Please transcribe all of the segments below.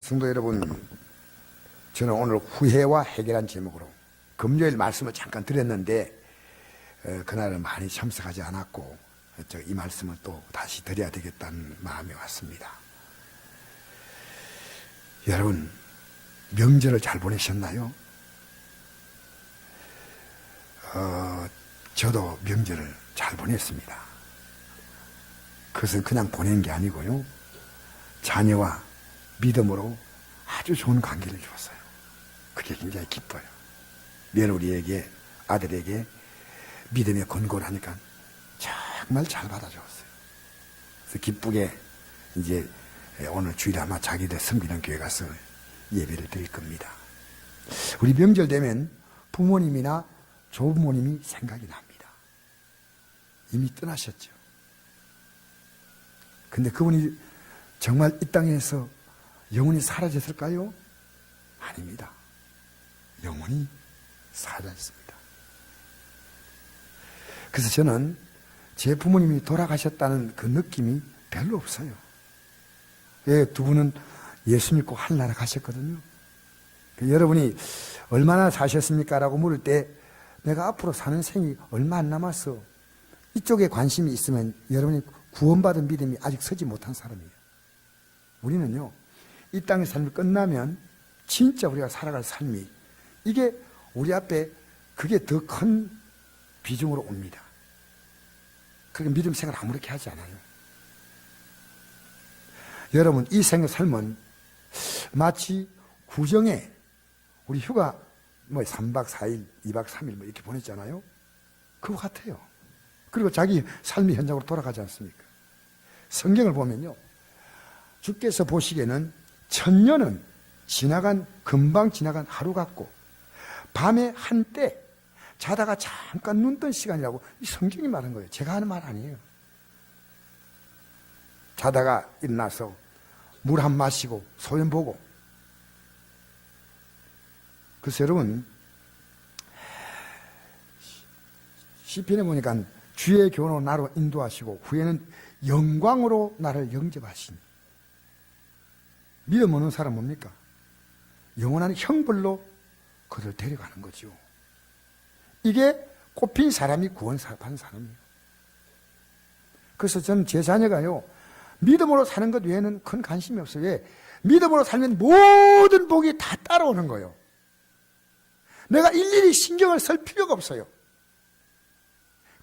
성도 여러분, 저는 오늘 후회와 해결한 제목으로 금요일 말씀을 잠깐 드렸는데 그날은 많이 참석하지 않았고 이 말씀을 또 다시 드려야 되겠다는 마음이 왔습니다. 여러분, 명절을 잘 보내셨나요? 저도 명절을 잘 보냈습니다. 그것은 그냥 보낸 게 아니고요, 자녀와 믿음으로 아주 좋은 관계를 주었어요. 그게 굉장히 기뻐요. 며느리에게, 아들에게 믿음의 권고를 하니까 정말 잘 받아주었어요. 그래서 기쁘게 이제 오늘 주일에 아마 자기들 섬기는 교회 가서 예배를 드릴 겁니다. 우리 명절 되면 부모님이나 조부모님이 생각이 납니다. 이미 떠나셨죠. 근데 그분이 정말 이 땅에서 영원히 사라졌을까요? 아닙니다. 영원히 살아있습니다. 그래서 저는 제 부모님이 돌아가셨다는 그 느낌이 별로 없어요. 예, 두 분은 예수 믿고 하늘나라 가셨거든요. 여러분이 얼마나 사셨습니까? 라고 물을 때 내가 앞으로 사는 생이 얼마 안 남았어, 이쪽에 관심이 있으면 여러분이 구원받은 믿음이 아직 서지 못한 사람이에요. 우리는요, 이 땅의 삶이 끝나면 진짜 우리가 살아갈 삶이, 이게 우리 앞에 그게 더 큰 비중으로 옵니다. 그러니까 믿음 생활 아무렇게 하지 않아요. 여러분, 이 생의 삶은 마치 구정에 우리 휴가 3박 4일, 2박 3일 이렇게 보냈잖아요. 그거 같아요. 그리고 자기 삶의 현장으로 돌아가지 않습니까? 성경을 보면요, 주께서 보시기에는 천년은 금방 지나간 하루 같고 밤에 한때 자다가 잠깐 눈 뜬 시간이라고 이 성경이 말한 거예요. 제가 하는 말 아니에요. 자다가 일어나서 물 한 마시고 소변 보고. 그래서 여러분, 시편에 보니까 주의 교훈으로 나를 인도하시고 후에는 영광으로 나를 영접하시니. 믿음 없는 사람 뭡니까? 영원한 형벌로 그를 데려가는 거죠. 이게 꼽힌 사람이 구원받은 사람이에요. 그래서 저는 제 자녀가요, 믿음으로 사는 것 외에는 큰 관심이 없어요. 왜? 믿음으로 살면 모든 복이 다 따라오는 거예요. 내가 일일이 신경을 쓸 필요가 없어요.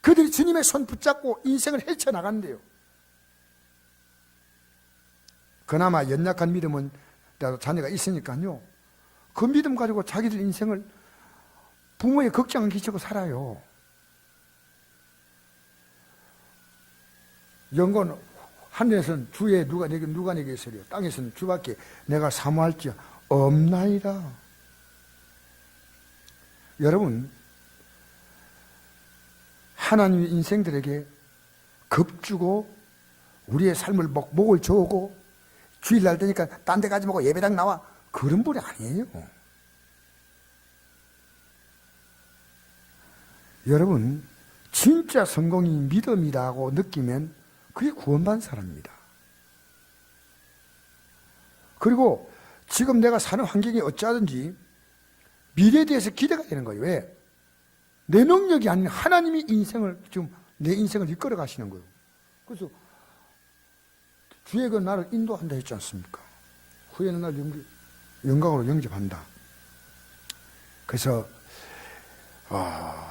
그들이 주님의 손 붙잡고 인생을 헤쳐나간대요. 그나마 연약한 믿음은 자녀가 있으니까요, 그 믿음 가지고 자기들 인생을 부모의 걱정 안 끼치고 살아요. 영건 하늘에서는 주에 누가 내게 있으리요, 땅에서는 주밖에 내가 사모할지 없나이다. 여러분, 하나님의 인생들에게 겁주고 우리의 삶을 목을 조고 주일날 되니까 딴 데 가지 말고 예배당 나와, 그런 분이 아니에요. 여러분, 진짜 성공이 믿음이라고 느끼면 그게 구원받은 사람입니다. 그리고 지금 내가 사는 환경이 어찌하든지 미래에 대해서 기대가 되는 거예요. 왜? 내 능력이 아닌 하나님이 지금 내 인생을 이끌어 가시는 거예요. 그래서 주의 그 나를 인도한다 했지 않습니까? 후에는 날 영광으로 영접한다. 그래서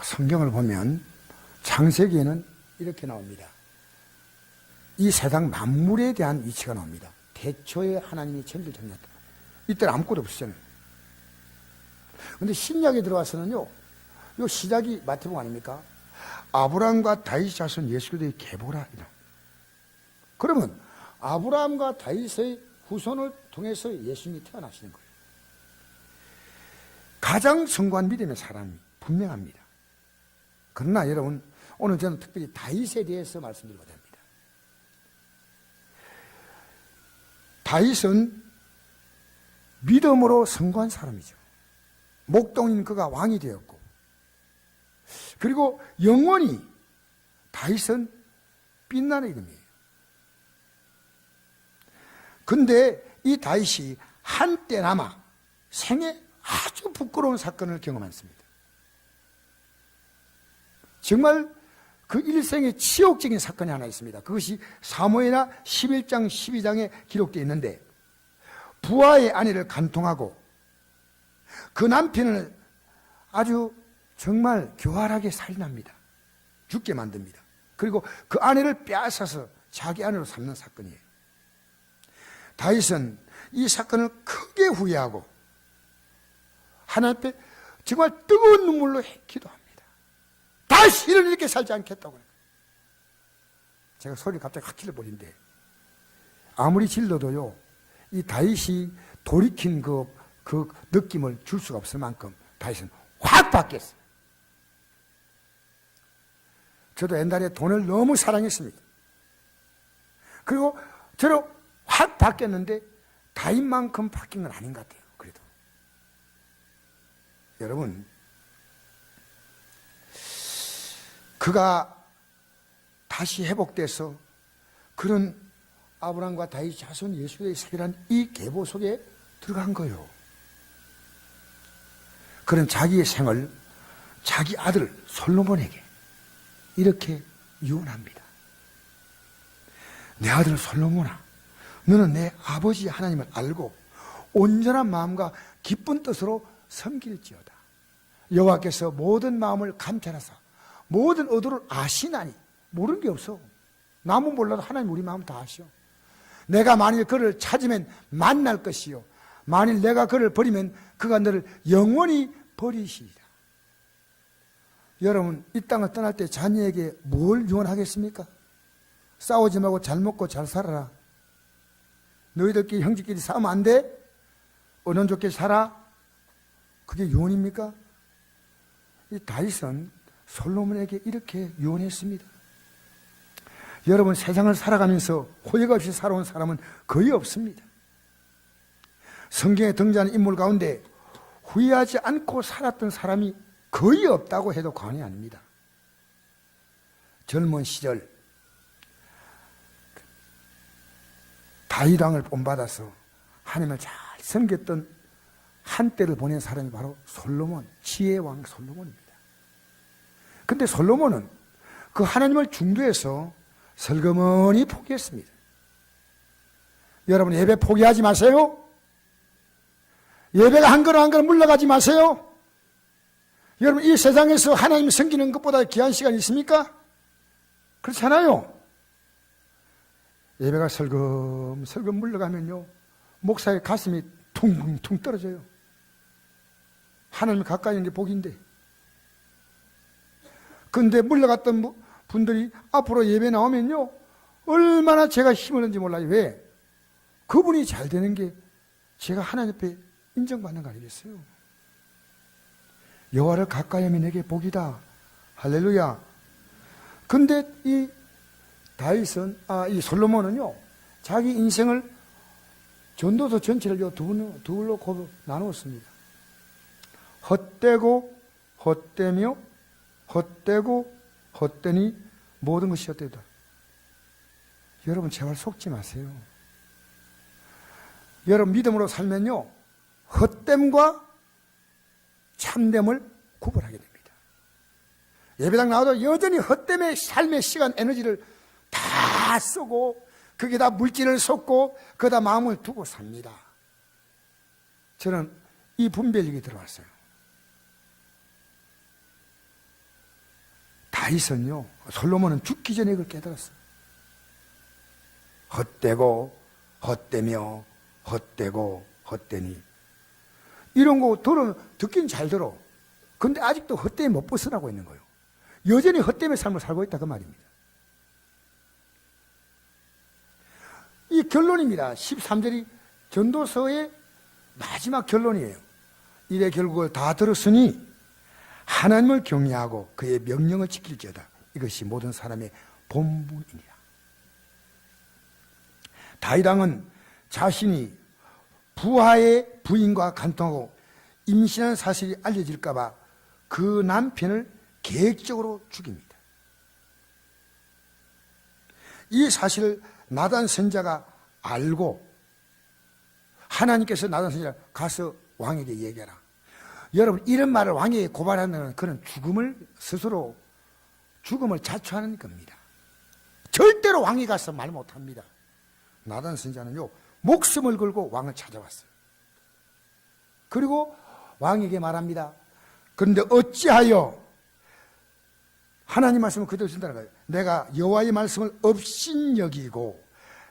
성경을 보면 창세기에는 이렇게 나옵니다. 이 세상 만물에 대한 위치가 나옵니다. 태초에 하나님이 천지를 정했다. 이때는 아무것도 없었잖아요. 그런데 신약에 들어와서는요, 요 시작이 마태복음 아닙니까? 아브라함과 다윗 자손 예수 그리스도의 계보라. 그러면 아브라함과 다윗의 후손을 통해서 예수님이 태어나시는 거예요. 가장 성공한 믿음의 사람이 분명합니다. 그러나 여러분, 오늘 저는 특별히 다윗에 대해서 말씀드리고자 합니다. 다윗은 믿음으로 성공한 사람이죠. 목동인 그가 왕이 되었고, 그리고 영원히 다윗은 빛나는 이름이에요. 근데 이 다윗이 한때나마 생애 아주 부끄러운 사건을 경험했습니다. 정말 그 일생의 치욕적인 사건이 하나 있습니다. 그것이 사무엘하 11장 12장에 기록되어 있는데, 부하의 아내를 간통하고 그 남편을 아주 정말 교활하게 살인합니다. 죽게 만듭니다. 그리고 그 아내를 빼앗아서 자기 아내로 삼는 사건이에요. 다윗은 이 사건을 크게 후회하고 하나님 앞에 정말 뜨거운 눈물로 기도합니다. 다시 이렇게 살지 않겠다고. 제가 소리를 갑자기 확 버린데, 아무리 질러도요, 이 다윗이 돌이킨 그 느낌을 줄 수가 없을 만큼 다윗은 확 바뀌었어요. 저도 옛날에 돈을 너무 사랑했습니다. 그리고 저로 확 바뀌었는데 다윗만큼 바뀐 건 아닌 것 같아요. 그래도 여러분, 그가 다시 회복돼서 그런 아브라함과 다윗 자손 예수의 세계란 이 계보 속에 들어간 거예요. 그런 자기의 생을 자기 아들 솔로몬에게 이렇게 유언합니다. 내 아들 솔로몬아, 너는 내 아버지 하나님을 알고 온전한 마음과 기쁜 뜻으로 섬길지어다. 여호와께서 모든 마음을 감찰하사 모든 의도를 아시나니, 모르는 게 없어. 남은 몰라도 하나님 우리 마음 다 아시오. 내가 만일 그를 찾으면 만날 것이요, 만일 내가 그를 버리면 그가 너를 영원히 버리시리라. 여러분, 이 땅을 떠날 때 자녀에게 뭘 유언하겠습니까? 싸우지 말고 잘 먹고 잘 살아라. 너희들끼리 형제끼리 싸우면 안 돼? 언론 좋게 살아? 그게 유언입니까? 이 다윗은 솔로몬에게 이렇게 유언했습니다. 여러분, 세상을 살아가면서 후회가 없이 살아온 사람은 거의 없습니다. 성경에 등장하는 인물 가운데 후회하지 않고 살았던 사람이 거의 없다고 해도 과언이 아닙니다. 젊은 시절 다윗 왕을 본받아서 하나님을 잘 섬겼던 한때를 보낸 사람이 바로 솔로몬, 지혜의 왕 솔로몬입니다. 근데 솔로몬은 그 하나님을 중도해서 설거머니 포기했습니다. 여러분, 예배 포기하지 마세요. 예배가 한 걸음 한 걸음 물러가지 마세요. 여러분, 이 세상에서 하나님 섬기는 것보다 귀한 시간이 있습니까? 그렇잖아요. 예배가 설금설금 물러가면요, 목사의 가슴이 퉁퉁 떨어져요. 하나님 가까이 있는 게 복인데. 근데 물러갔던 분들이 앞으로 예배 나오면요, 얼마나 제가 힘을 얻는지 몰라요. 왜? 그분이 잘 되는 게 제가 하나님 앞에 인정받는 거 아니겠어요? 여호와를 가까이 하면 내게 복이다. 할렐루야. 근데 이 다윗은, 이 솔로몬은요, 자기 인생을 전도서 전체를 둘로 나누었습니다. 헛되고 헛되며 헛되고 헛되니 모든 것이 헛되다. 여러분, 제발 속지 마세요. 여러분, 믿음으로 살면요, 헛됨과 참됨을 구분하게 됩니다. 예배당 나와도 여전히 헛됨의 삶의 시간, 에너지를 다 쓰고 거기다 물질을 쏟고 거기다 마음을 두고 삽니다. 저는 이 분별력이 들어왔어요. 다윗은요, 솔로몬은 죽기 전에 그걸 깨달았어요. 헛되고 헛되며 헛되고 헛되니, 이런 거 듣긴 잘 들어. 근데 아직도 헛되에 못 벗어나고 있는 거예요. 여전히 헛됨의 삶을 살고 있다, 그 말입니다. 이 결론입니다. 13절이 전도서의 마지막 결론이에요. 이래 결국을 다 들었으니 하나님을 경외하고 그의 명령을 지킬지어다. 이것이 모든 사람의 본분이니라. 다윗 왕은 자신이 부하의 부인과 간통하고 임신한 사실이 알려질까 봐 그 남편을 계획적으로 죽입니다. 이 사실을 나단 선지자가 알고 하나님께서 나단 선지자 가서 왕에게 얘기해라. 여러분, 이런 말을 왕에게 고발하는 그는 스스로 죽음을 자초하는 겁니다. 절대로 왕이 가서 말 못합니다. 나단 선지자는요, 목숨을 걸고 왕을 찾아왔어요. 그리고 왕에게 말합니다. 그런데 어찌하여 하나님 말씀을 그대로 준다는 거예요. 내가 여호와의 말씀을 업신여기고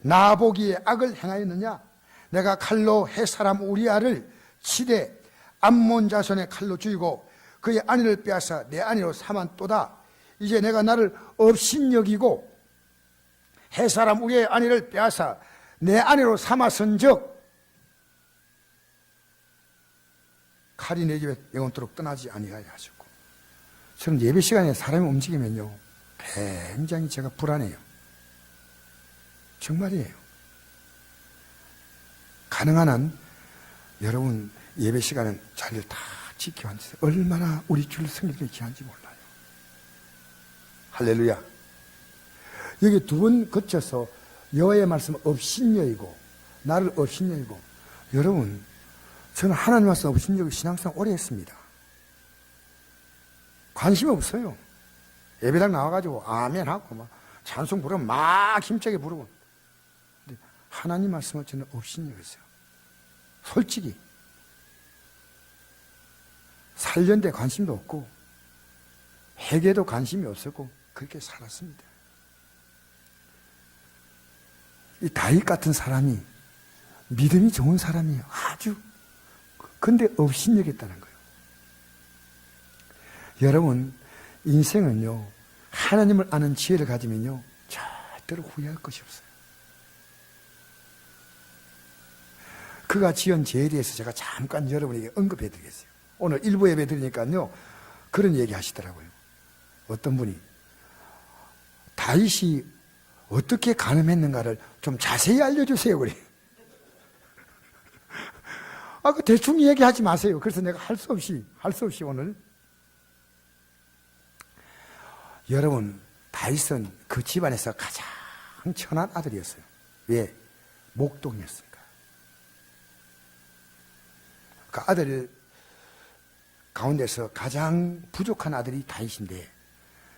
나보기에 악을 행하였느냐? 내가 칼로 헷사람 우리아를 치되 암몬 자손의 칼로 죽이고 그의 아내를 빼앗아 내 아내로 삼았도다. 이제 내가 나를 업신여기고 헷사람 우리의 아내를 빼앗아 내 아내로 삼았은즉 칼이 내 집에 영원토록 떠나지 아니하여 하셨고. 저는 예배 시간에 사람이 움직이면요, 굉장히 제가 불안해요. 정말이에요. 가능한 한 여러분 예배 시간은 자리를 다 지켜 앉으세요. 얼마나 우리 줄 성령이 귀한지 몰라요. 할렐루야. 여기 두 번 거쳐서 여호와의 말씀을 업신여기고 나를 업신여기고. 여러분, 저는 하나님 말씀 업신여기고 신앙생활 오래 했습니다. 관심이 없어요. 예배당 나와가지고 아멘하고 막 찬송 부르면 막 힘차게 부르고. 근데 하나님 말씀을 저는 업신여겼어요. 솔직히 살련대 관심도 없고 회개도 관심이 없었고 그렇게 살았습니다. 이 다윗 같은 사람이 믿음이 좋은 사람이에요. 아주. 근데 업신여겼다는 거예요. 여러분, 인생은요, 하나님을 아는 지혜를 가지면요, 절대로 후회할 것이 없어요. 그가 지은 죄에 대해서 제가 잠깐 여러분에게 언급해 드리겠어요. 오늘 일부 예배 드리니까요, 그런 얘기 하시더라고요. 어떤 분이 다윗이 어떻게 간음했는가를 좀 자세히 알려주세요. 그래. 그 대충 얘기하지 마세요. 그래서 내가 할 수 없이 오늘. 여러분, 다윗은 그 집안에서 가장 천한 아들이었어요. 왜? 목동이었으니까. 그 아들 가운데서 가장 부족한 아들이 다윗인데,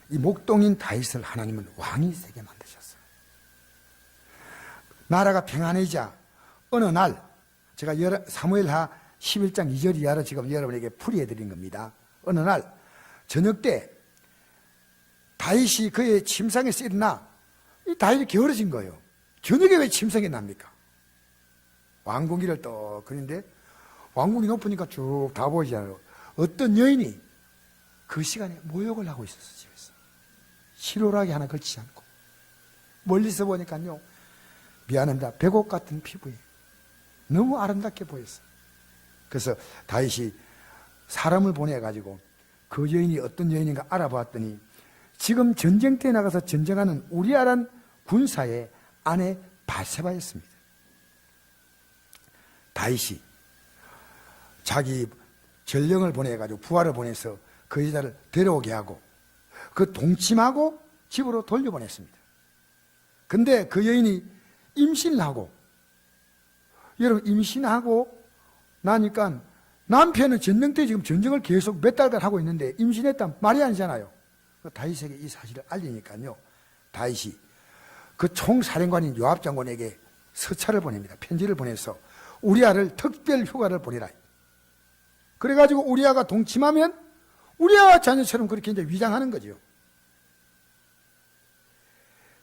이 목동인 다윗을 하나님은 왕이 되게 만드셨어요. 나라가 평안해지자 어느 날, 제가 사무엘하 11장 2절 이하로 지금 여러분에게 풀이해 드린 겁니다. 어느 날 저녁 때 다윗이 그의 침상에서 일어나, 이 다윗이 게으러진 거예요. 저녁에 왜 침상에 납니까? 왕궁기를 떡 그런데 왕궁이 높으니까 쭉 다 보이잖아요. 어떤 여인이 그 시간에 모욕을 하고 있었어요. 집에서 실오라기 하나 걸치지 않고. 멀리서 보니까요, 미안합니다, 백옥 같은 피부에 너무 아름답게 보였어요. 그래서 다윗이 사람을 보내가지고 그 여인이 어떤 여인인가 알아봤더니 지금 전쟁터에 나가서 전쟁하는 우리아란 군사의 아내 바세바였습니다. 다윗이 자기 전령을 보내가지고 부하를 보내서 그 여자를 데려오게 하고 그 동침하고 집으로 돌려보냈습니다. 근데 그 여인이 임신을 하고, 여러분, 임신하고 나니까 남편은 전쟁터에 지금 전쟁을 계속 몇 달간 하고 있는데 임신했단 말이 아니잖아요. 다윗에게 이 사실을 알리니까요, 다윗이 그 총사령관인 요압 장군에게 서찰을 보냅니다. 편지를 보내서 우리아를 특별 휴가를 보내라. 그래가지고 우리아가 동침하면 우리아 자녀처럼 그렇게 이제 위장하는 거죠.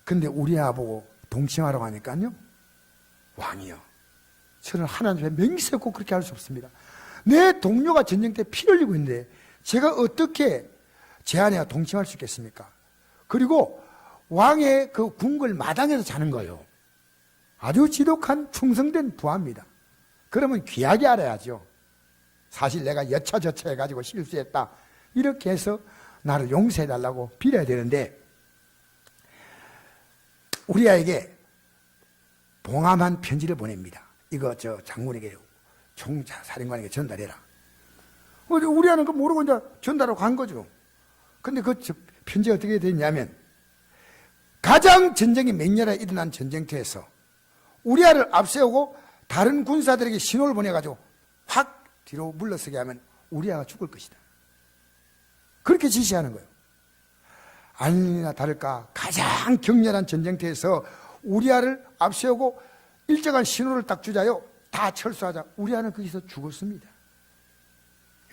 근데 우리아 보고 동침하라고 하니까요, 왕이요, 저는 하나님 앞에 맹세코 그렇게 할 수 없습니다. 내 동료가 전쟁 때 피를 흘리고 있는데 제가 어떻게 제 아내와 동침할 수 있겠습니까? 그리고 왕의 그 궁궐 마당에서 자는 거예요. 아주 지독한 충성된 부하입니다. 그러면 귀하게 알아야죠. 사실 내가 여차저차 해가지고 실수했다, 이렇게 해서 나를 용서해달라고 빌어야 되는데, 우리아에게 봉함한 편지를 보냅니다. 이거 저 장군에게, 총사령관에게 전달해라. 우리아는 그거 모르고 이제 전달하고 간 거죠. 근데 그 편지가 어떻게 됐냐면, 가장 전쟁이 맹렬하게 일어난 전쟁터에서 우리아를 앞세우고 다른 군사들에게 신호를 보내가지고 확 뒤로 물러서게 하면 우리아가 죽을 것이다. 그렇게 지시하는 거예요. 아니나 다를까 가장 격렬한 전쟁터에서 우리아를 앞세우고 일정한 신호를 딱 주자요. 다 철수하자. 우리아는 거기서 죽었습니다.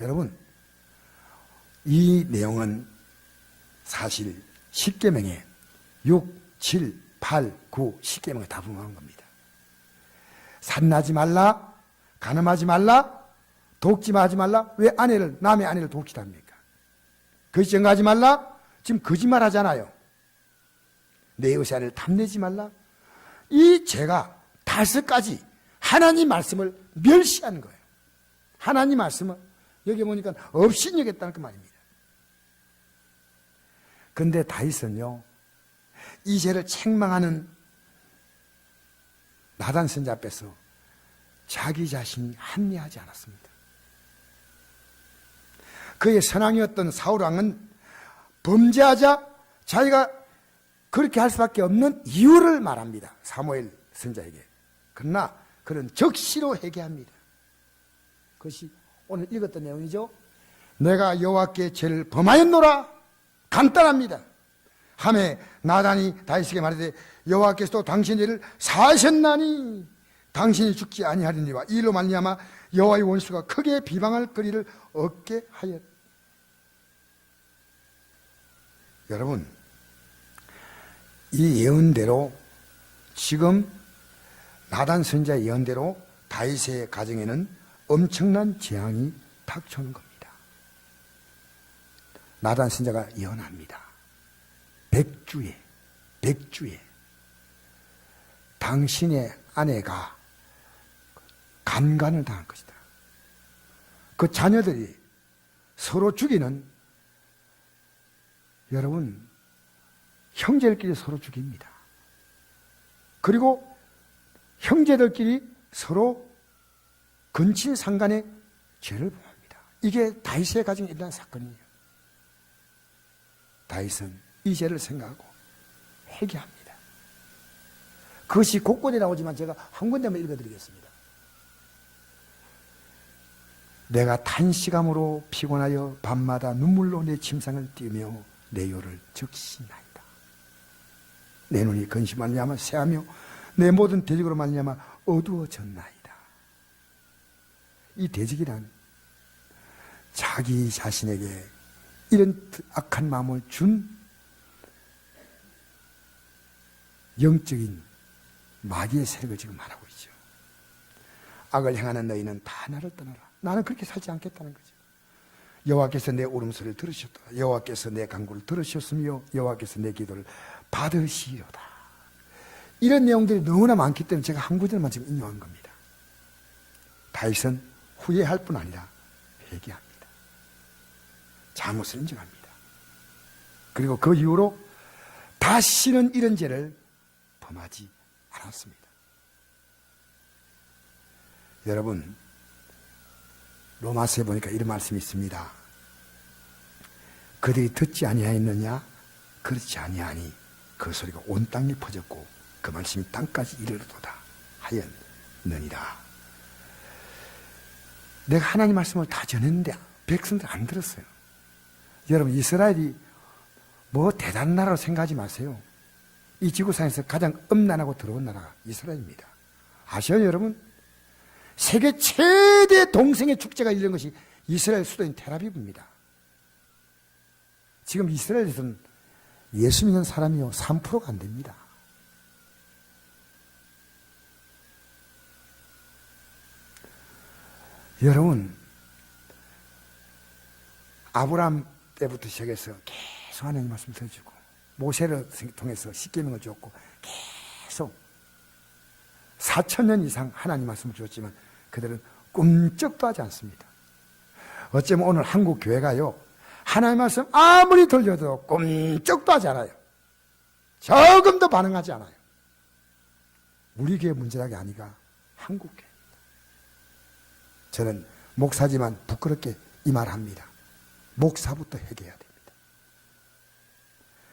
여러분, 이 내용은 사실 십계명에 6, 7, 8, 9, 십계명에 다 분명한 겁니다. 산나지 말라, 간음하지 말라, 독침하지 말라. 왜 남의 아내를 독침합니까? 거짓증거하지 말라. 지금 거짓말하잖아요. 내 의사를 탐내지 말라. 이 죄가 5가지 하나님 말씀을 멸시하는 거예요. 하나님 말씀은 여기 보니까 없인 여겼다는 그 말입니다. 그런데 다윗은요, 이 죄를 책망하는 나단 선자 앞에서 자기 자신이 합리하지 않았습니다. 그의 선왕이었던 사울왕은 범죄하자 자기가 그렇게 할 수밖에 없는 이유를 말합니다. 사무엘 선자에게. 그러나 그는 적시로 회개합니다. 그것이 오늘 읽었던 내용이죠. 내가 여호와께 죄를 범하였노라. 간단합니다. 하매 나단이 다윗에게 말하되 여호와께서도 당신 죄를 사하셨나니 당신이 죽지 아니하리니와 이 일로 말미암아 여호와의 원수가 크게 비방할 거리를 얻게 하였다. 여러분, 이 예언대로 지금 나단 선자의 예언대로 다윗의 가정에는 엄청난 재앙이 닥쳐오는 겁니다. 나단 선자가 예언합니다. 100주에 당신의 아내가 간간을 당할 것이다. 그 자녀들이 서로 죽이는, 여러분, 형제들끼리 서로 죽입니다. 그리고 형제들끼리 서로 근친상간의 죄를 범합니다. 이게 다윗의 가정에 일어난 사건이에요. 다윗은 이 죄를 생각하고 회개합니다. 그것이 곳곳에 나오지만 제가 한 군데만 읽어드리겠습니다. 내가 탄식함으로 피곤하여 밤마다 눈물로 내 침상을 띄우며 내 요를 적시나이다. 내 눈이 근심 말미암아 새하며 내 모든 대적으로 말미암아 어두워졌나이다. 이 대적이란 자기 자신에게 이런 악한 마음을 준 영적인 마귀의 세력을 지금 말하고 있죠. 악을 행하는 너희는 다 나를 떠나라. 나는 그렇게 살지 않겠다는 거죠. 여호와께서 내 울음소리를 들으셨다. 여호와께서 내 간구를 들으셨으며 여호와께서 내 기도를 받으시리로다. 이런 내용들이 너무나 많기 때문에 제가 한 구절만 지금 인용한 겁니다. 다윗은 후회할 뿐 아니라 회개합니다. 잘못을 인정합니다. 그리고 그 이후로 다시는 이런 죄를 범하지 않았습니다. 여러분, 로마서에 보니까 이런 말씀이 있습니다. 그들이 듣지 아니하였느냐? 그렇지 아니하니 그 소리가 온 땅에 퍼졌고 그 말씀이 땅까지 이르러도다 하였느니라. 내가 하나님 말씀을 다 전했는데 백성들 안 들었어요. 여러분, 이스라엘이 뭐 대단한 나라로 생각하지 마세요. 이 지구상에서 가장 음란하고 더러운 나라가 이스라엘입니다. 아셔요, 여러분? 세계 최대 동성애 축제가 열린 것이 이스라엘 수도인 텔아비브입니다. 지금 이스라엘에서는 예수 믿는 사람이요 3%가 안 됩니다. 여러분, 아브라함 때부터 시작해서 계속 하나님 말씀을 들어주고 모세를 통해서 십계명을 줬고 계속 4,000년 이상 하나님 말씀을 주었지만 그들은 꿈쩍도 하지 않습니다. 어쩌면 오늘 한국 교회가요, 하나님 말씀 아무리 들려도 꿈쩍도 하지 않아요. 조금도 반응하지 않아요. 우리 교회 문제가 아니라 한국 교회입니다. 저는 목사지만 부끄럽게 이 말을 합니다. 목사부터 회개해야 됩니다.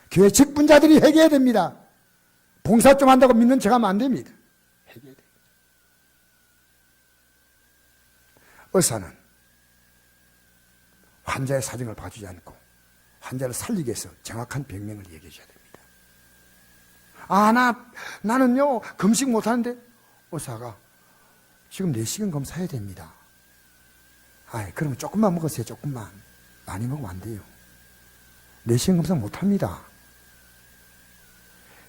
교회 직분자들이 회개해야 됩니다. 봉사 좀 한다고 믿는 척하면 안 됩니다. 회개해야 됩니다. 의사는 환자의 사정을 봐주지 않고 환자를 살리기 위해서 정확한 병명을 얘기해 줘야 됩니다. 나는요, 금식 못하는데, 의사가 지금 내시경 검사해야 됩니다. 그러면 조금만 먹으세요, 조금만. 많이 먹으면 안 돼요. 내시경 검사 못합니다.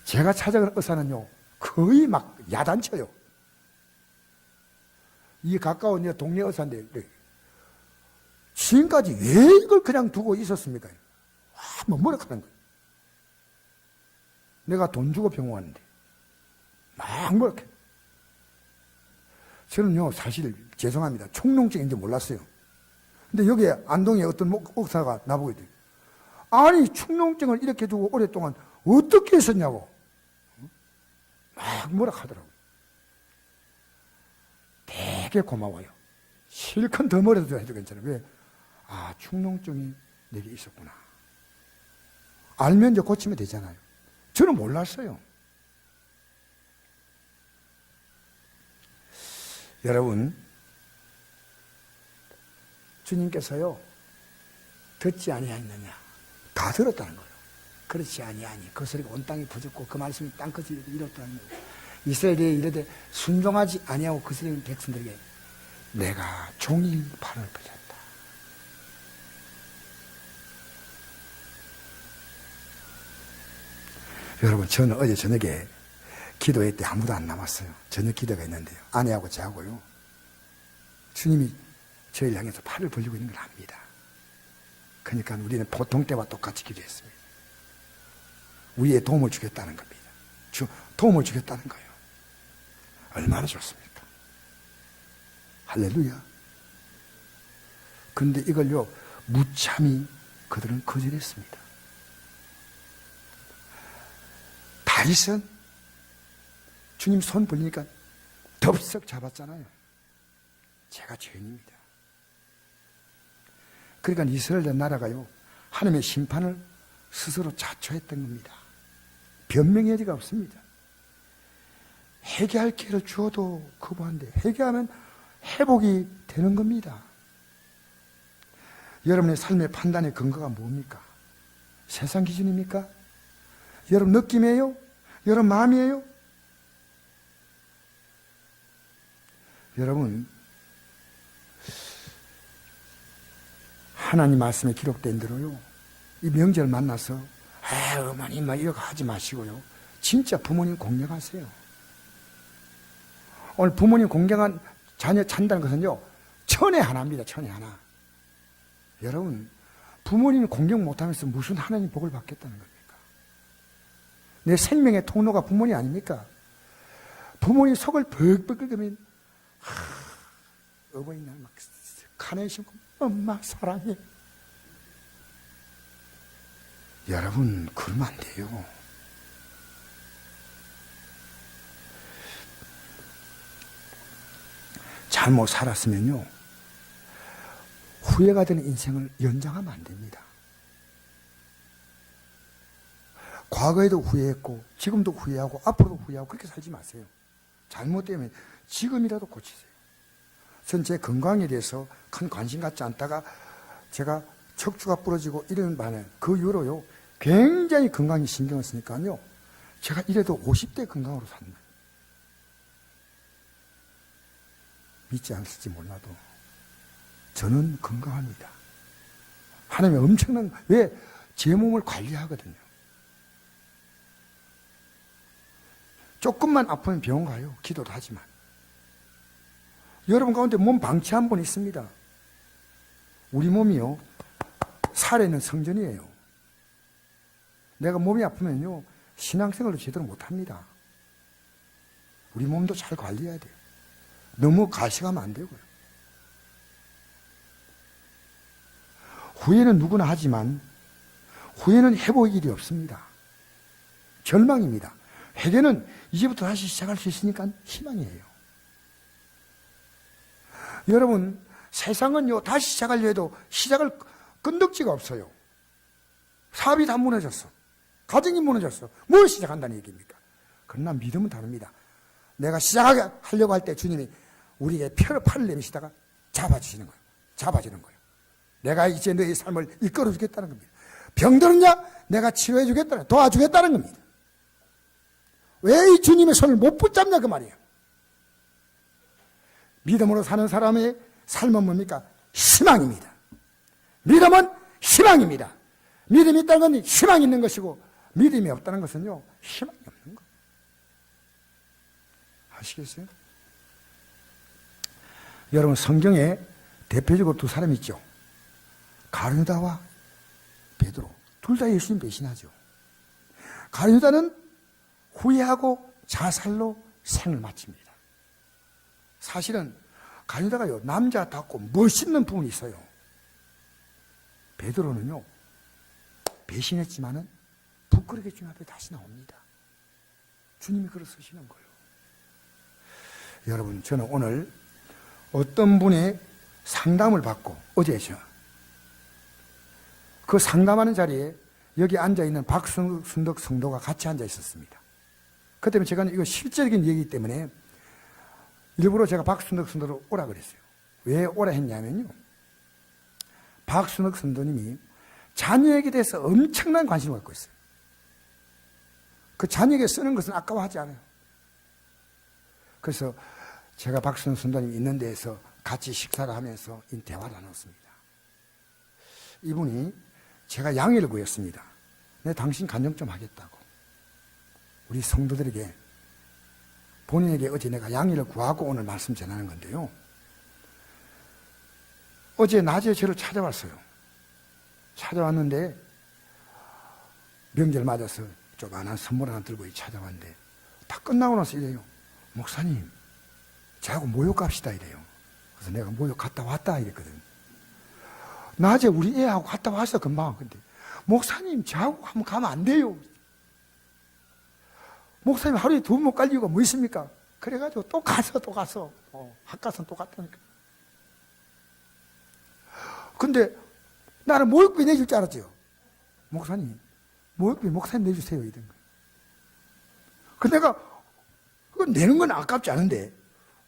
제가 찾아간 의사는요, 거의 막 야단쳐요. 이 가까운 동네 의사인데, 지금까지 왜 이걸 그냥 두고 있었습니까? 뭐라 하는 거예요. 내가 돈 주고 병원 왔는데, 막 뭐라 해. 저는요, 사실 죄송합니다. 축농증인지 몰랐어요. 근데 여기에 안동에 어떤 의사가 나보고 있대요. 아니, 축농증을 이렇게 두고 오랫동안 어떻게 했었냐고. 막 뭐라 하더라고요. 되게 고마워요. 실컷 더 머리도 해도 괜찮아요. 왜? 축농증이 내게 있었구나. 알면 이제 고치면 되잖아요. 저는 몰랐어요. 여러분, 주님께서요, 듣지 아니하였느냐? 다 들었다는 거예요. 그렇지 아니하니 그 소리가 온 땅에 퍼졌고 그 말씀이 땅끝에 이뤘다는 거예요. 이스라엘이 이르되 순종하지 아니하고 그 소리는 백성들에게 내가 종일 발을 펴졌다. 여러분, 저는 어제 저녁에 기도회 때 아무도 안 남았어요. 저녁 기도가 있는데요. 아내하고 저하고요. 주님이 저희를 향해서 팔을 벌리고 있는 걸 압니다. 그러니까 우리는 보통 때와 똑같이 기도했습니다. 우리의 도움을 주겠다는 겁니다. 도움을 주겠다는 거예요. 얼마나 좋습니까? 할렐루야. 그런데 이걸요, 무참히 그들은 거절했습니다. 다윗은 주님 손 벌리니까 덥석 잡았잖아요. 제가 죄인입니다. 그러니까 이스라엘 나라가요, 하나님의 심판을 스스로 자초했던 겁니다. 변명의 여지가 없습니다. 회개할 기회를 주어도 거부한데, 회개하면 회복이 되는 겁니다. 여러분의 삶의 판단의 근거가 뭡니까? 세상 기준입니까? 여러분 느낌이에요? 여러분 마음이에요? 여러분, 하나님 말씀에 기록된 대로요, 이 명절 만나서 어머님 막 이러고 하지 마시고요, 진짜 부모님 공경하세요. 오늘 부모님 공경한 자녀 찬다는 것은요, 천에 하나입니다. 천에 하나. 여러분, 부모님 공경 못하면서 무슨 하나님 복을 받겠다는 겁니까? 내 생명의 통로가 부모님 아닙니까? 부모님 속을 벅벅 끓으면 어버이날 막 카네이션 심고 엄마 사랑해. 여러분, 그러면 안 돼요. 잘못 살았으면요, 후회가 되는 인생을 연장하면 안 됩니다. 과거에도 후회했고 지금도 후회하고 앞으로도 후회하고 그렇게 살지 마세요. 잘못되면 지금이라도 고치세요. 전 제 건강에 대해서 큰 관심 갖지 않다가 제가 척추가 부러지고 이런 반에 그 이후로요, 굉장히 건강에 신경을 쓰니까요, 제가 이래도 50대 건강으로 삽니다. 믿지 않을지 몰라도 저는 건강합니다. 하나님이 엄청난, 왜? 제 몸을 관리하거든요. 조금만 아프면 병원 가요. 기도도 하지만. 여러분 가운데 몸 방치한 분 있습니다. 우리 몸이요, 살아있는 성전이에요. 내가 몸이 아프면요, 신앙생활도 제대로 못합니다. 우리 몸도 잘 관리해야 돼요. 너무 가식하면 안 되고요. 후회는 누구나 하지만 후회는 회복의 길이 없습니다. 절망입니다. 회개는 이제부터 다시 시작할 수 있으니까 희망이에요. 여러분, 세상은요, 다시 시작하려 해도 시작을 끈덕지가 없어요. 사업이 다 무너졌어. 가정이 무너졌어. 뭘 시작한다는 얘기입니까? 그러나 믿음은 다릅니다. 내가 시작하려고 할 때 주님이 우리에게 팔을 내미시다가 잡아주시는 거예요. 잡아주는 거예요. 내가 이제 너의 삶을 이끌어 주겠다는 겁니다. 병들었냐? 내가 치료해 주겠다는, 도와주겠다는 겁니다. 왜 이 주님의 손을 못 붙잡냐 그 말이에요. 믿음으로 사는 사람의 삶은 뭡니까? 희망입니다. 믿음은 희망입니다. 믿음이 있다는 건 희망이 있는 것이고, 믿음이 없다는 것은요, 희망이 없는 거. 아시겠어요? 여러분, 성경에 대표적으로 두 사람이 있죠. 가룟유다와 베드로. 둘 다 예수님 배신하죠. 가룟유다는 후회하고 자살로 생을 마칩니다. 사실은 가룟유다가요, 남자답고 멋있는 부분이 있어요. 베드로는요, 배신했지만은 부끄럽게 주님 앞에 다시 나옵니다. 주님이 그걸 쓰시는 거예요. 여러분, 저는 오늘 어떤 분의 상담을 받고, 어제 그 상담하는 자리에 여기 앉아있는 박순덕 성도가 같이 앉아 있었습니다. 그 때문에 제가 이거 실제적인 얘기이기 때문에 일부러 제가 박순덕 성도를 오라 그랬어요. 왜 오라 했냐면요, 박순덕 성도님이 자녀에게 대해서 엄청난 관심을 갖고 있어요. 그 자녀에게 쓰는 것은 아까워하지 않아요. 그래서 제가 박순덕 성도님이 있는 데에서 같이 식사를 하면서 이 대화를 나눴습니다. 이분이 제가 양해를 구했습니다. 내 당신 간증 좀 하겠다고. 우리 성도들에게, 본인에게 어제 내가 양해를 구하고 오늘 말씀 전하는 건데요. 어제 낮에 저를 찾아왔어요. 찾아왔는데 명절 맞아서 조그마한 선물 하나 들고 찾아왔는데 다 끝나고 나서 이래요. 목사님, 저하고 모욕 갑시다 이래요. 그래서 내가 모욕 갔다 왔다 이랬거든. 낮에 우리 애하고 갔다 왔어 금방. 근데 목사님, 저하고 한번 가면 안 돼요. 목사님 하루에 2번 못 갈 이유가 뭐 있습니까? 그래가지고 또 가서 학가선 또 갔다니까. 근데 나는 모욕비 내줄 줄 알았죠. 목사님, 모욕비 목사님 내주세요 이런 거. 근데 내가 그거 내는 건 아깝지 않은데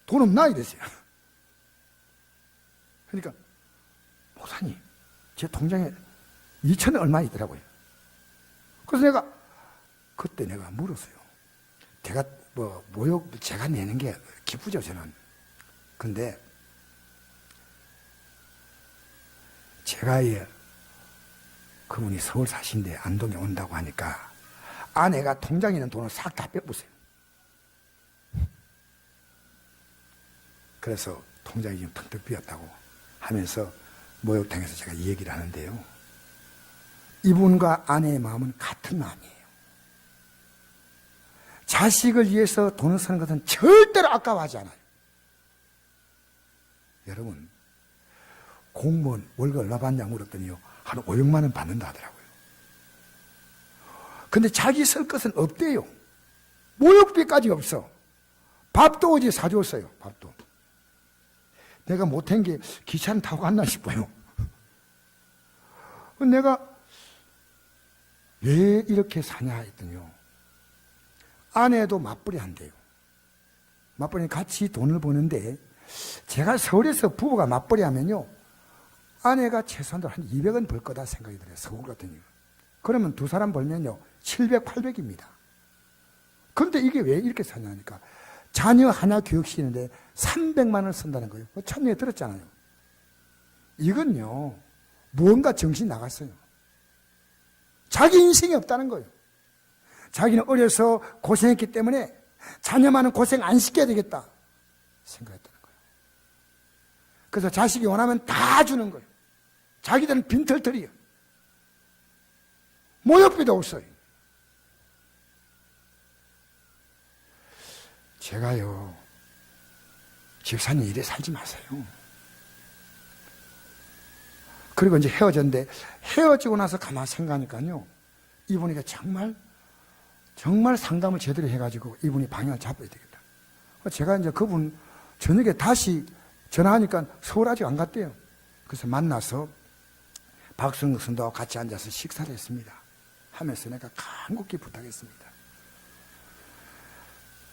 돈 없나 이랬어요. 그러니까 목사님, 제 통장에 2,000원 얼마 있더라고요. 그래서 그때 내가 물었어요. 제가 모욕 제가 내는 게 기쁘죠 저는. 근데 제가 그분이 서울 사신데 안동에 온다고 하니까 아내가 통장에 있는 돈을 싹 다 빼보세요. 그래서 통장이 지금 펑떡 비었다고 하면서 목욕탕에서 제가 얘기를 하는데요. 이분과 아내의 마음은 같은 마음이에요. 자식을 위해서 돈을 쓰는 것은 절대로 아까워하지 않아요. 여러분, 공무원 월급 얼마 받냐 물었더니요, 한 5, 6만 원 받는다 하더라고요. 근데 자기 쓸 것은 없대요. 모욕비까지 없어. 밥도 어제 사줬어요. 밥도. 내가 못한 게 기차는 타고 갔나 싶어요. 내가 왜 이렇게 사냐 했더니요, 아내도 맞벌이 한대요. 맞벌이는 같이 돈을 버는데, 제가 서울에서 부부가 맞벌이 하면요, 아내가 최소한도 한 200원 벌 거다 생각이 들어요. 서울 같은 경우. 그러면 두 사람 벌면요 700, 800입니다. 그런데 이게 왜 이렇게 사냐니까, 자녀 하나 교육시키는데 300만 원을 쓴다는 거예요. 첫눈에 들었잖아요. 이건요, 무언가 정신이 나갔어요. 자기 인생이 없다는 거예요. 자기는 어려서 고생했기 때문에 자녀만은 고생 안 시켜야 되겠다 생각했다는 거예요. 그래서 자식이 원하면 다 주는 거예요. 자기들은 빈털털이에요. 모욕비도 없어요. 제가요, 집사님 이래 살지 마세요. 그리고 이제 헤어졌는데, 헤어지고 나서 가만히 생각하니까요, 이분에게 정말 상담을 제대로 해가지고 이분이 방향을 잡아야 되겠다. 제가 이제 그분 저녁에 다시 전화하니까 서울 아직 안 갔대요. 그래서 만나서 박순덕 선도와 같이 앉아서 식사를 했습니다. 하면서 내가 간곡히 부탁했습니다.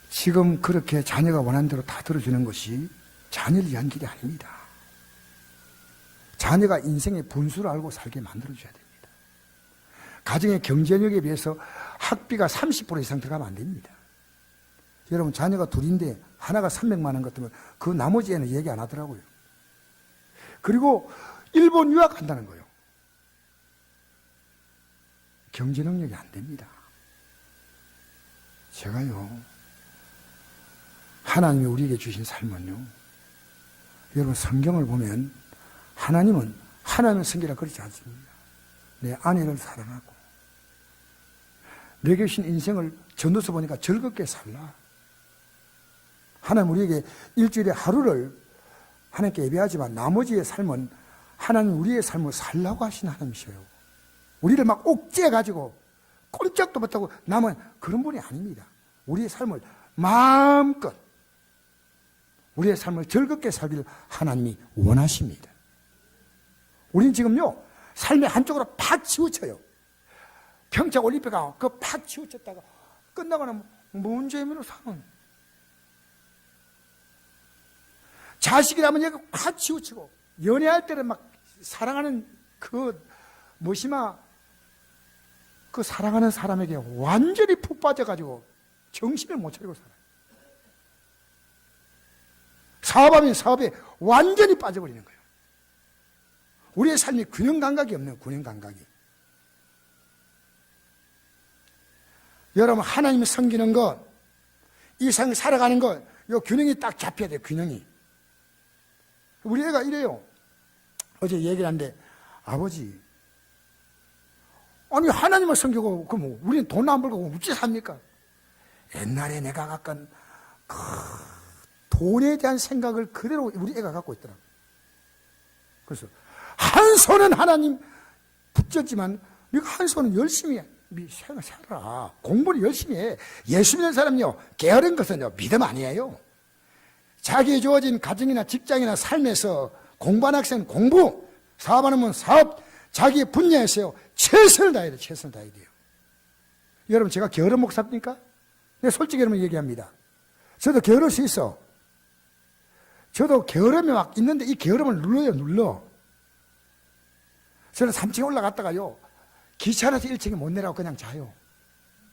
지금 그렇게 자녀가 원하는 대로 다 들어주는 것이 자녀를 위한 길이 아닙니다. 자녀가 인생의 분수를 알고 살게 만들어줘야 됩니다. 가정의 경제력에 비해서 학비가 30% 이상 들어가면 안 됩니다. 여러분, 자녀가 둘인데 하나가 300만 원 같으면 그 나머지 애는 얘기 안 하더라고요. 그리고 일본 유학 간다는 거예요. 경제 능력이 안 됩니다. 제가요, 하나님이 우리에게 주신 삶은요, 여러분 성경을 보면 하나님은 성경이라 그렇지 않습니다. 내 아내를 사랑하고 내게 주신 인생을 전도서 보니까 즐겁게 살라. 하나님 우리에게 일주일에 하루를 하나님께 예배하지만 나머지의 삶은 하나님 우리의 삶을 살라고 하신 하나님이셔요. 우리를 막 옥죄해가지고 꼼짝도 못하고 남은 그런 분이 아닙니다. 우리의 삶을 마음껏 우리의 삶을 즐겁게 살기를 하나님이 원하십니다. 우린 지금요 삶의 한쪽으로 팍 치우쳐요. 평창 올림픽 가고 그 팍 치우쳤다가 끝나고는 뭔 재미로 사는, 자식이라면 얘가 팍 치우치고 연애할 때는 막 사랑하는 그 사랑하는 사람에게 완전히 푹 빠져가지고 정신을 못 차리고 살아요. 사업하면 사업에 완전히 빠져버리는 거예요. 우리의 삶이 균형 감각이 없네요. 균형 감각이. 여러분, 하나님을 섬기는 것, 이 세상 살아가는 것, 이 균형이 딱 잡혀야 돼요. 균형이. 우리 애가 이래요. 어제 얘기를 하는데, 아버지, 아니 하나님을 섬기고 그럼 우리는 돈 안 벌고 어찌 삽니까? 옛날에 내가 갖던 그 돈에 대한 생각을 그대로 우리 애가 갖고 있더라고요. 그래서 한 손은 하나님 붙잡지만 네가 한 손은 열심히 살아. 공부를 열심히 해. 예수 믿는 사람요, 게으른 것은요 믿음 아니에요. 자기에 주어진 가정이나 직장이나 삶에서 공부하는 학생은 공부, 사업하는 사업, 자기의 분야에서요 최선을 다해야 돼요. 최선을 다해야 돼요. 여러분, 제가 게으른 목사입니까? 네, 솔직히 여러분 얘기합니다. 저도 게으를 수 있어. 저도 게으름이 막 있는데 이 게으름을 눌러. 저는 3층에 올라갔다가요 귀찮아서 1층에 못 내려가고 그냥 자요.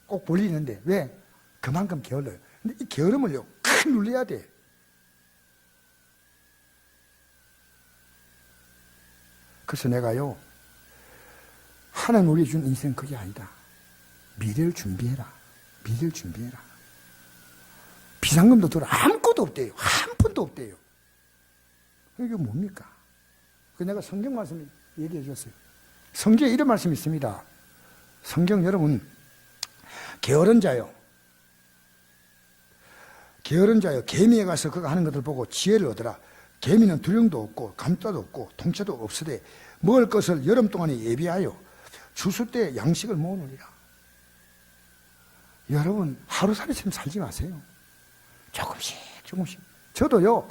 꼭 볼일이 있는데. 왜? 그만큼 게을러요. 근데 이 게으름을요 큰 눌러야 돼. 그래서 내가요, 하나님 우리 준 인생 그게 아니다. 미래를 준비해라. 미래를 준비해라. 비상금도 들어 아무것도 없대요. 한 푼도 없대요. 이게 뭡니까? 내가 성경 말씀을 얘기해 줬어요. 성경에 이런 말씀이 있습니다. 성경 여러분, 게으른 자요. 개미에 가서 그가 하는 것을 보고 지혜를 얻으라. 개미는 두령도 없고 감자도 없고 통째도 없으되 먹을 것을 여름 동안에 예비하여 추수 때 양식을 모으느니라. 여러분, 하루살이처럼 살지 마세요. 조금씩. 저도요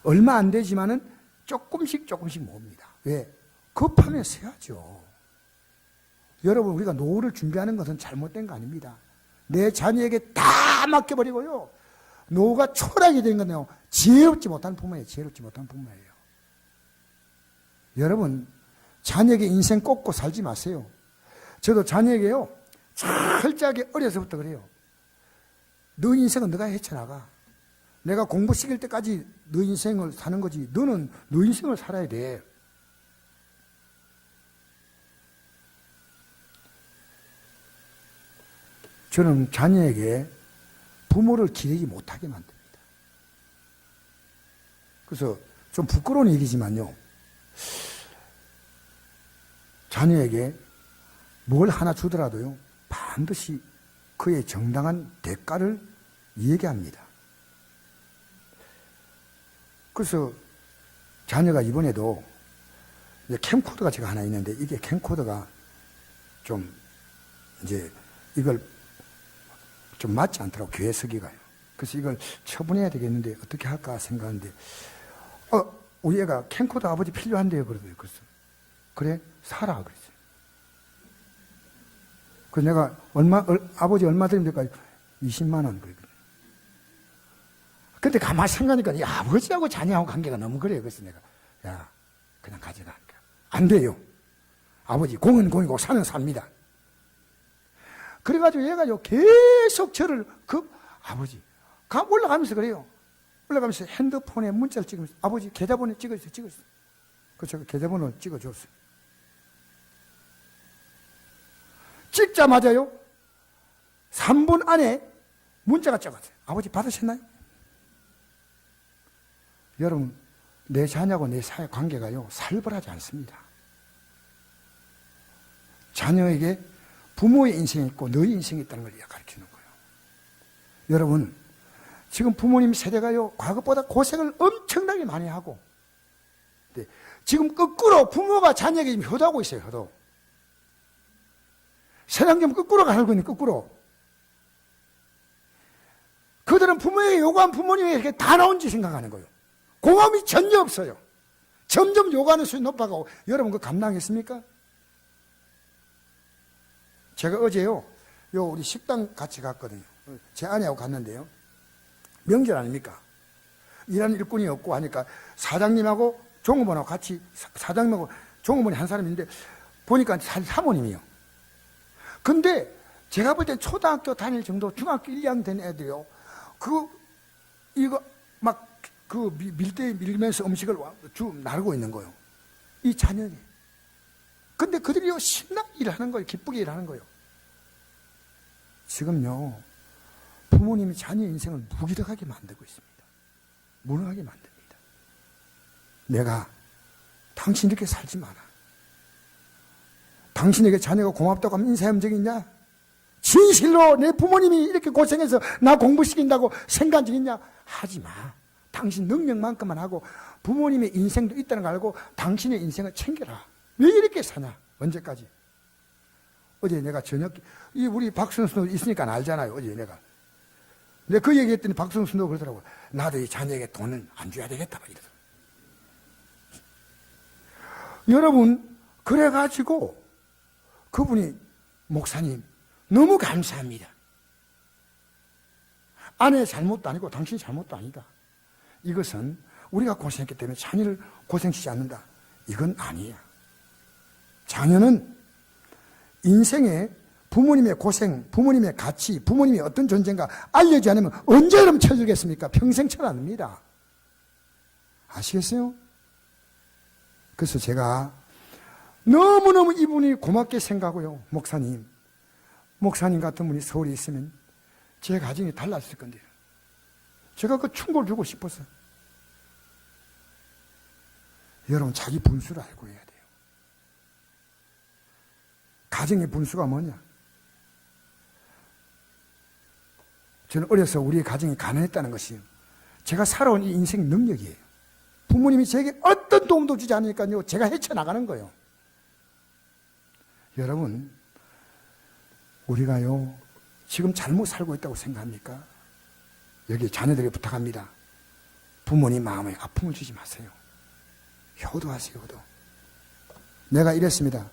얼마 안 되지만은 조금씩 모읍니다. 왜? 급하면 써야죠. 여러분, 우리가 노후를 준비하는 것은 잘못된 거 아닙니다. 내 자녀에게 다 맡겨버리고요, 노후가 초라하게 된 건요 지혜롭지 못한 부모예요. 여러분, 자녀에게 인생 꽂고 살지 마세요. 저도 자녀에게요 철저하게 어려서부터 그래요. 너 인생은 너가 헤쳐나가. 내가 공부 시킬 때까지 너 인생을 사는 거지, 너는 너 인생을 살아야 돼. 저는 자녀에게 부모를 기대지 못하게 만듭니다. 그래서 좀 부끄러운 얘기지만요, 자녀에게 뭘 하나 주더라도요 반드시 그의 정당한 대가를 얘기합니다. 그래서 자녀가 이번에도 캠코더가 제가 하나 있는데, 이게 캠코더가 좀 이제 이걸 좀 맞지 않더라고, 교회 서기가요. 그래서 이걸 처분해야 되겠는데 어떻게 할까 생각하는데, 우리 애가 캠코더 아버지 필요한데요 그러더라고요. 그래서 그래 사라 그랬어요. 그래서 내가 아버지 얼마 드리면 될까? 20만 원 그랬거든요. 근데 가만히 생각하니까 이 아버지하고 자녀하고 관계가 너무 그래요. 그래서 내가 야 그냥 가져가. 안 돼요. 아버지, 공은 공이고 사는 삽니다. 그래가지고 얘가요, 계속 저를 아버지, 올라가면서 그래요. 올라가면서 핸드폰에 문자를 찍으면서, 아버지, 계좌번호 찍어주세요. 그 제가 계좌번호를 찍어줬어요. 찍자마자요, 3분 안에 문자가 찍었어요. 아버지 받으셨나요? 여러분, 내 자녀하고 내 사회 관계가요, 살벌하지 않습니다. 자녀에게 부모의 인생이 있고 너의 인생이 있다는 걸 가르치는 거예요. 여러분, 지금 부모님 세대가요, 과거보다 고생을 엄청나게 많이 하고, 지금 거꾸로 부모가 자녀에게 지금 효도하고 있어요, 효도. 세상 좀 거꾸로 가고 있는, 거꾸로. 그들은 부모에게 요구한 부모님에게 다 나온지 생각하는 거예요. 고마움이 전혀 없어요. 점점 요구하는 수준이 높아가고, 여러분 그거 감당했습니까? 제가 어제요, 우리 식당 같이 갔거든요. 제 아내하고 갔는데요. 명절 아닙니까? 일하는 일꾼이 없고 하니까 사장님하고 종업원하고 같이, 사장님하고 종업원이 한 사람인데, 보니까 사모님이요. 근데 제가 볼 때 초등학교 다닐 정도, 중학교 1, 2학년 된 애들이요. 이거 막 밀대 밀면서 음식을 나르고 있는 거예요. 이 자녀니. 근데 그들이요, 신나게 일하는 거예요. 기쁘게 일하는 거예요. 지금요, 부모님이 자녀 인생을 무기력하게 만들고 있습니다. 무능하게 만듭니다. 내가 당신 이렇게 살지 마라. 당신에게 자녀가 고맙다고 하면 인사하면 적이 있냐? 진실로 내 부모님이 이렇게 고생해서 나 공부시킨다고 생각 적 있냐? 하지 마. 당신 능력만큼만 하고 부모님의 인생도 있다는 걸 알고 당신의 인생을 챙겨라. 왜 이렇게 사냐? 언제까지? 어제 내가 저녁, 우리 박성순도 있으니까 알잖아요. 어제 내가 그 얘기했더니 박성순도 그러더라고요. 나도 이 자녀에게 돈을 안 줘야 되겠다. 이러더라고요. 여러분, 그래가지고 그분이, 목사님, 너무 감사합니다. 아내의 잘못도 아니고 당신의 잘못도 아니다. 이것은 우리가 고생했기 때문에 자녀를 고생시키지 않는다. 이건 아니야. 자녀는 인생에 부모님의 고생, 부모님의 가치, 부모님이 어떤 존재인가 알려주지 않으면 언제 그럼 쳐주겠습니까? 평생 철 안합니다. 아시겠어요? 그래서 제가 너무너무 이분이 고맙게 생각하고요. 목사님 같은 분이 서울에 있으면 제 가정이 달랐을 건데요. 제가 그 충고를 주고 싶어서. 여러분, 자기 분수를 알고 해야 돼요. 가정의 분수가 뭐냐? 저는 어려서 우리의 가정이 가난했다는 것이 제가 살아온 이 인생 능력이에요. 부모님이 제게 어떤 도움도 주지 않으니까요, 제가 헤쳐나가는 거예요. 여러분, 우리가요, 지금 잘못 살고 있다고 생각합니까? 여기 자녀들에게 부탁합니다. 부모님 마음에 아픔을 주지 마세요. 효도하세요, 효도. 내가 이랬습니다.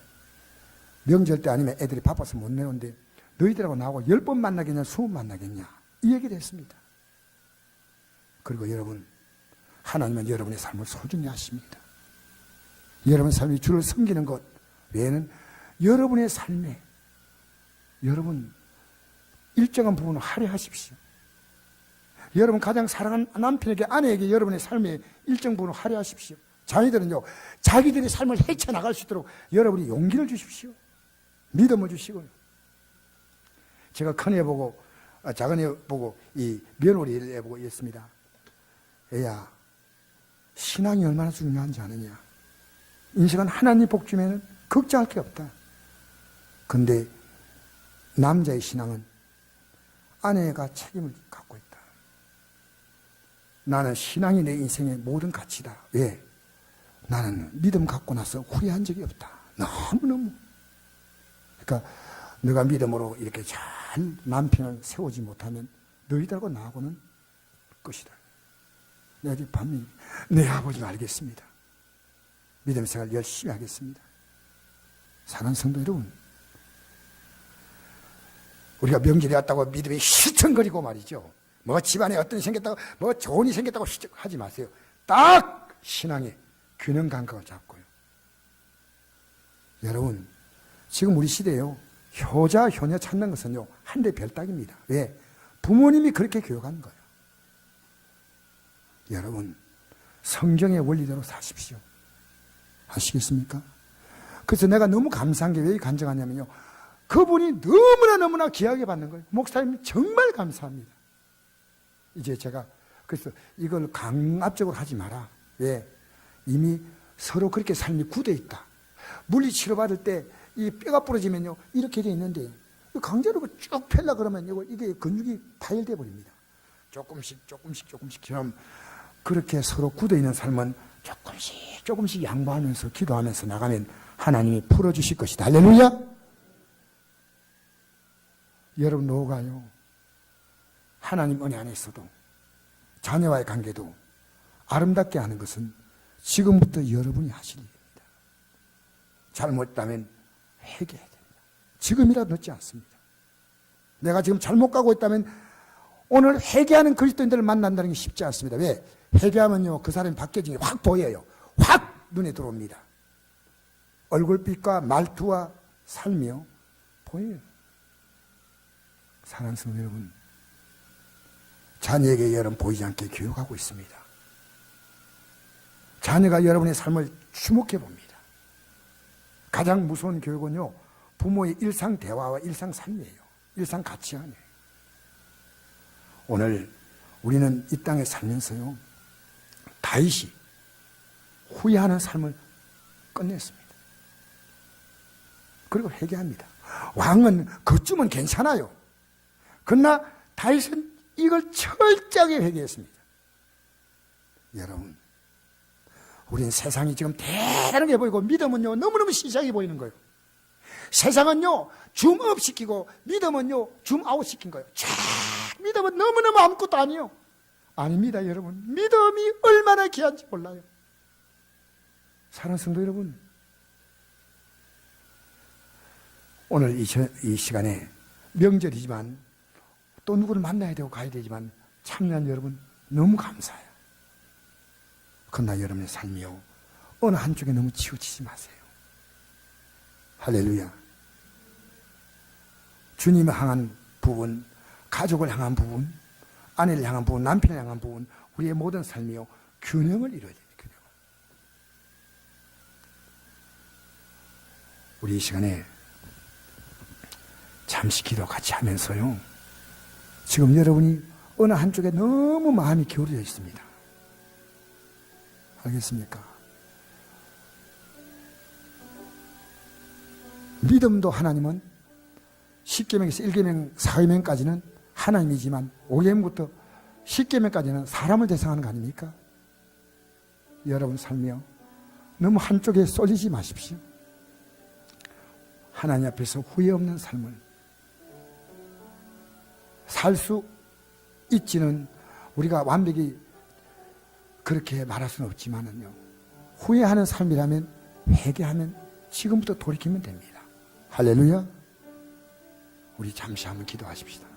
명절 때 아니면 애들이 바빠서 못 내오는데 너희들하고 나하고 10번 만나겠냐 20번 만나겠냐 이 얘기를 했습니다. 그리고 여러분, 하나님은 여러분의 삶을 소중히 하십니다. 여러분의 삶이 주를 섬기는 것 외에는 여러분의 삶에 여러분 일정한 부분을 할애하십시오. 여러분 가장 사랑하는 남편에게, 아내에게 여러분의 삶의 일정 부분을 할애하십시오. 자녀들은요, 자기들의 삶을 헤쳐나갈 수 있도록 여러분이 용기를 주십시오. 믿음을 주시고요. 제가 큰애 보고, 작은애 보고, 이 며느리 애 보고 이랬습니다. 애야, 신앙이 얼마나 중요한지 아느냐? 인생은 하나님 복 주면은 걱정할 게 없다. 근데 남자의 신앙은 아내가 책임을 갖고 있다. 나는 신앙이 내 인생의 모든 가치다. 왜? 나는 믿음 갖고 나서 후회한 적이 없다. 너무너무. 그러니까 너가 믿음으로 이렇게 잘 남편을 세우지 못하면 너희들하고 나하고는 끝이다. 내가 지금 반면에 내 아버지는 알겠습니다. 믿음 생활 열심히 하겠습니다. 사랑하는 성도 여러분, 우리가 명절이 왔다고 믿음이 휘청거리고 말이죠. 뭐 집안에 어떤 일이 생겼다고, 뭐 좋은 일이 생겼다고 하지 마세요. 딱 신앙의 균형 감각을 잡고요. 여러분, 지금 우리 시대에요, 효자, 효녀 찾는 것은요, 한대 별따기입니다. 왜? 부모님이 그렇게 교육한 거예요. 여러분, 성경의 원리대로 사십시오. 아시겠습니까? 그래서 내가 너무 감사한 게 왜 간증하냐면요, 그분이 너무나 귀하게 받는 거예요. 목사님 정말 감사합니다. 이제 제가 그래서 이걸 강압적으로 하지 마라. 왜? 이미 서로 그렇게 삶이 굳어 있다. 물리 치료받을 때 이 뼈가 부러지면요, 이렇게 돼 있는데 강제로 쭉 펴려 그러면 이게 근육이 파열돼 버립니다. 조금씩처럼 그렇게 서로 굳어 있는 삶은 조금씩 양보하면서 기도하면서 나가면 하나님이 풀어주실 것이다. 할렐루야. 여러분, 노가요, 하나님 은혜 안에서도 자녀와의 관계도 아름답게 하는 것은 지금부터 여러분이 하실 일입니다. 잘못했다면 회개해야 됩니다. 지금이라도 늦지 않습니다. 내가 지금 잘못 가고 있다면 오늘 회개하는 그리스도인들을 만난다는 게 쉽지 않습니다. 왜? 회개하면요, 그 사람이 바뀌어진 게 확 보여요. 확 눈에 들어옵니다. 얼굴빛과 말투와 삶이요, 보여요. 사랑하는 성도 여러분, 자녀에게 여러분 보이지 않게 교육하고 있습니다. 자녀가 여러분의 삶을 주목해 봅니다. 가장 무서운 교육은요, 부모의 일상 대화와 일상 삶이에요. 일상 가치관이에요. 오늘 우리는 이 땅에 살면서요, 다윗이 후회하는 삶을 끝냈습니다. 그리고 회개합니다. 왕은 그쯤은 괜찮아요. 그러나 다윗은 이걸 철저하게 회개했습니다. 여러분, 우리는 세상이 지금 대단하게 보이고 믿음은요, 너무너무 시시하게 보이는 거예요. 세상은요, 줌업 시키고 믿음은요, 줌아웃 시킨 거예요. 믿음은 너무너무 아무것도 아니에요. 아닙니다, 여러분. 믿음이 얼마나 귀한지 몰라요. 사랑하는 성도 여러분, 오늘 이 시간에 명절이지만 또 누구를 만나야 되고 가야 되지만 참여한 여러분 너무 감사해요. 그러나 여러분의 삶이요, 어느 한쪽에 너무 치우치지 마세요. 할렐루야. 주님을 향한 부분, 가족을 향한 부분, 아내를 향한 부분, 남편을 향한 부분, 우리의 모든 삶이요, 균형을 이루어야 됩니다. 균형을. 우리 이 시간에 잠시 기도 같이 하면서요, 지금 여러분이 어느 한쪽에 너무 마음이 기울어져 있습니다. 알겠습니까? 믿음도 하나님은 10계명에서 1계명, 4계명까지는 하나님이지만 5계명부터 10계명까지는 사람을 대상하는 거 아닙니까? 여러분 삶이요, 너무 한쪽에 쏠리지 마십시오. 하나님 앞에서 후회 없는 삶을 살 수 있지는 우리가 완벽히 그렇게 말할 수는 없지만은요, 후회하는 삶이라면 회개하면 지금부터 돌이키면 됩니다. 할렐루야. 우리 잠시 한번 기도하십시다.